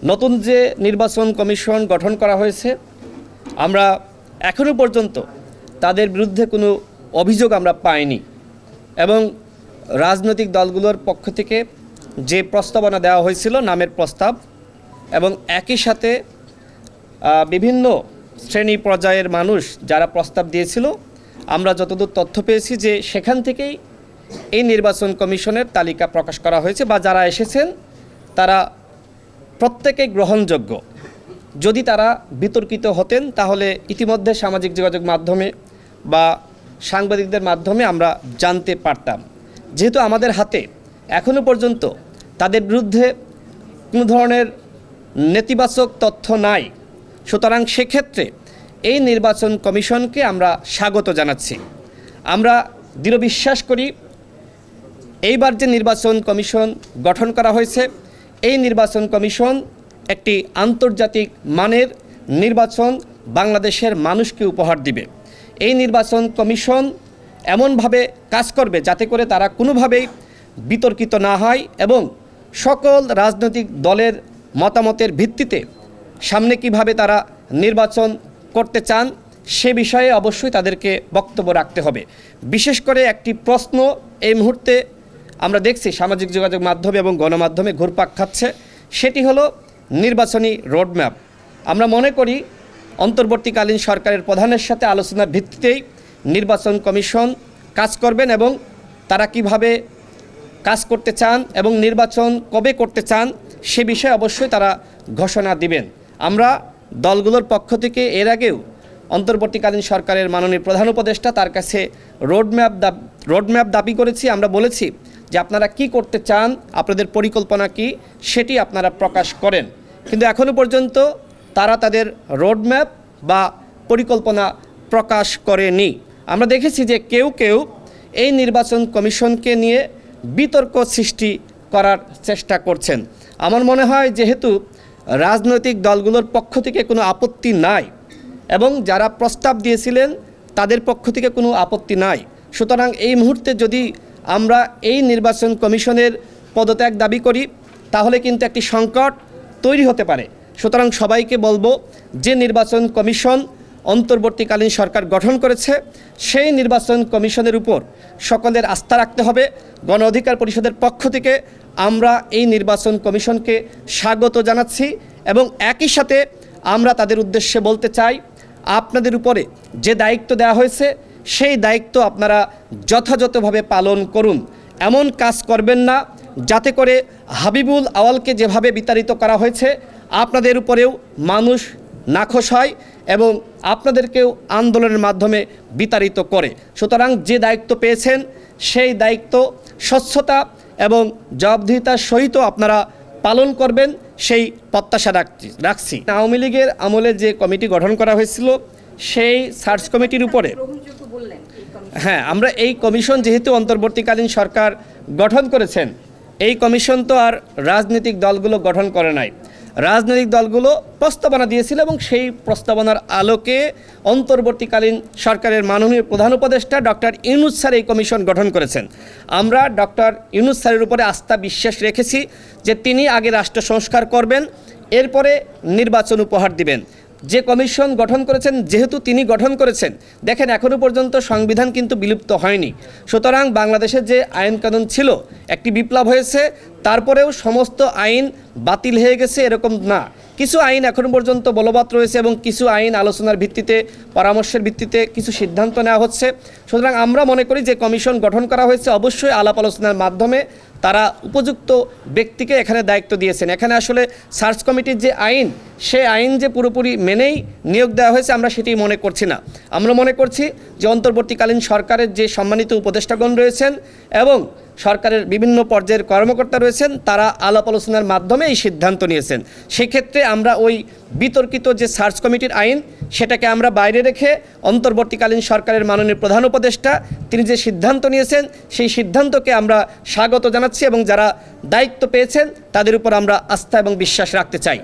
নতুন যে নির্বাচন কমিশন গঠন করা হয়েছে, আমরা এখনো পর্যন্ত তাদের বিরুদ্ধে কোনো অভিযোগ আমরা পাইনি এবং রাজনৈতিক দলগুলোর পক্ষ থেকে যে প্রস্তাবনা দেওয়া হয়েছিল নামের প্রস্তাব এবং একই সাথে বিভিন্ন শ্রেণী পর্যায়ের মানুষ যারা প্রস্তাব দিয়েছিল, আমরা যতদূর তথ্য পেয়েছি যে সেখান থেকেই এই নির্বাচন কমিশনের তালিকা প্রকাশ করা হয়েছে বা যারা এসেছেন তারা প্রত্যেকেই গ্রহণযোগ্য। যদি তারা বিতর্কিত হতেন তাহলে ইতিমধ্যে সামাজিক যোগাযোগ মাধ্যমে বা সাংবাদিকদের মাধ্যমে আমরা জানতে পারতাম। যেহেতু আমাদের হাতে এখনো পর্যন্ত তাদের বিরুদ্ধে কোনো ধরনের নেতিবাচক তথ্য নাই, সুতরাং সেক্ষেত্রে এই নির্বাচন কমিশনকে আমরা স্বাগত জানাচ্ছি। আমরা দৃঢ় বিশ্বাস করি এইবার যে নির্বাচন কমিশন গঠন করা হয়েছে, এই নির্বাচন কমিশন একটি আন্তর্জাতিক মানের নির্বাচন বাংলাদেশের মানুষকে উপহার দিবে। এই নির্বাচন কমিশন এমনভাবে কাজ করবে যাতে করে তারা কোনোভাবেই বিতর্কিত না হয় এবং সকল রাজনৈতিক দলের মতামতের ভিত্তিতে সামনে কিভাবে তারা নির্বাচন করতে চান সে বিষয়ে অবশ্যই তাদেরকে বক্তব্য রাখতে হবে। বিশেষ করে একটি প্রশ্ন এই মুহূর্তে আমরা দেখছি সামাজিক যোগাযোগ মাধ্যমে এবং গণমাধ্যমে ঘুরপাক খাচ্ছে, সেটি হলো নির্বাচনী রোডম্যাপ। আমরা মনে করি অন্তর্বর্তীকালীন সরকারের প্রধানের সাথে আলোচনার ভিত্তিতেই নির্বাচন কমিশন কাজ করবেন এবং তারা কিভাবে কাজ করতে চান এবং নির্বাচন কবে করতে চান সে বিষয়ে অবশ্যই তারা ঘোষণা দিবেন। আমরা দলগুলোর পক্ষ থেকে এর আগেও অন্তর্বর্তীকালীন সরকারের মাননীয় প্রধান উপদেষ্টা তার কাছে রোডম্যাপ দাবি করেছি। আমরা বলেছি যে আপনারা কি করতে চান, আপনাদের পরিকল্পনা কি, সেটি আপনারা প্রকাশ করেন। কিন্তু এখনও পর্যন্ত তারা তাদের রোডম্যাপ বা পরিকল্পনা প্রকাশ করেনি। আমরা দেখেছি যে কেউ কেউ এই নির্বাচন কমিশনকে নিয়ে বিতর্ক সৃষ্টি করার চেষ্টা করছেন। আমার মনে হয় যেহেতু রাজনৈতিক দলগুলোর পক্ষ থেকে কোনো আপত্তি নাই এবং যারা প্রস্তাব দিয়েছিলেন তাদের পক্ষ থেকে কোনো আপত্তি নাই, সুতরাং এই মুহূর্তে যদি আমরা এই নির্বাচন কমিশনের পদত্যাগ দাবি করি তাহলে কিন্তু একটি সংকট তৈরি হতে পারে। সুতরাং সবাইকে বলবো যে নির্বাচন কমিশন অন্তর্বর্তীকালীন সরকার গঠন করেছে সেই নির্বাচন কমিশনের উপর সকলের আস্থা রাখতে হবে। গণ অধিকার পরিষদের পক্ষ থেকে আমরা এই নির্বাচন কমিশনকে স্বাগত জানাচ্ছি এবং একই সাথে আমরা তাদের উদ্দেশ্যে বলতে চাই, আপনাদের উপরে যে দায়িত্ব দেওয়া হয়েছে সেই দায়িত্ব আপনারা যথাযথভাবে পালন করুন। এমন কাজ করবেন না যাতে করে হাবিবুল আওয়ালকে যেভাবে বিতাড়িত করা হয়েছে আপনাদের উপরেও মানুষ নাখোশ হয় এবং আপনাদেরকেও আন্দোলনের মাধ্যমে বিতাড়িত করে। সুতরাং যে দায়িত্ব পেয়েছেন সেই দায়িত্ব স্বচ্ছতা এবং জবাবদিহিতার সহিত আপনারা পালন করবেন সেই প্রত্যাশা রাখছি। আওয়ামী লীগের আমলে যে কমিটি গঠন করা হয়েছিল সেই সার্চ কমিটির উপরে আমরা এই কমিশন যেহেতু অন্তর্বর্তীকালীন সরকার গঠন করেছেন, এই কমিশন তো আর রাজনৈতিক দলগুলো গঠন করে নাই, রাজনৈতিক দলগুলো প্রস্তাবনা দিয়েছিল এবং সেই প্রস্তাবনার আলোকে অন্তর্বর্তীকালীন সরকারের মাননীয় প্রধান উপদেষ্টা ডক্টর ইউনূস স্যার এই কমিশন গঠন করেছেন। আমরা ডক্টর ইউনূস স্যারের উপরে আস্থা বিশ্বাস রেখেছি যে তিনি আগে রাষ্ট্র সংস্কার করবেন, এরপরে নির্বাচন উপহার দিবেন। যে কমিশন গঠন করেছেন যেহেতু তিনি গঠন করেছেন, দেখেন এখনও পর্যন্ত সংবিধান কিন্তু বিলুপ্ত হয়নি। সুতরাং বাংলাদেশের যে আইন কানুন ছিল একটি বিপ্লব হয়েছে, তারপরেও সমস্ত আইন বাতিল হয়ে গেছে এরকম না, কিছু আইন এখনও পর্যন্ত বলবৎ রয়েছে এবং কিছু আইন আলোচনার ভিত্তিতে পরামর্শের ভিত্তিতে কিছু সিদ্ধান্ত নেওয়া হচ্ছে। সুতরাং আমরা মনে করি যে কমিশন গঠন করা হয়েছে অবশ্যই আলাপ আলোচনার মাধ্যমে তারা উপযুক্ত ব্যক্তিকে এখানে দায়িত্ব দিয়েছেন। এখানে আসলে সার্চ কমিটির যে আইন সেই আইন যে পুরোপুরি মেনেই নিয়োগ দেওয়া হয়েছে আমরা সেটি মনে করছি না। আমরা মনে করছি যে অন্তর্বর্তীকালীন সরকারের যে সম্মানিত উপদেষ্টাগণ রয়েছেন এবং সরকারের বিভিন্ন পর্যায়ের কর্মকর্তা রয়েছেন তারা আলাপ আলোচনার মাধ্যমে এই সিদ্ধান্ত নিয়েছেন। সেক্ষেত্রে আমরা ওই বিতর্কিত যে সার্চ কমিটির আইন সেটাকে আমরা বাইরে রেখে অন্তর্বর্তীকালীন সরকারের মাননীয় প্রধান উপদেষ্টা তিনি যে সিদ্ধান্ত নিয়েছেন সেই সিদ্ধান্তকে আমরা স্বাগত জানাচ্ছি এবং যারা দায়িত্ব পেয়েছেন তাদের উপর আমরা আস্থা এবং বিশ্বাস রাখতে চাই।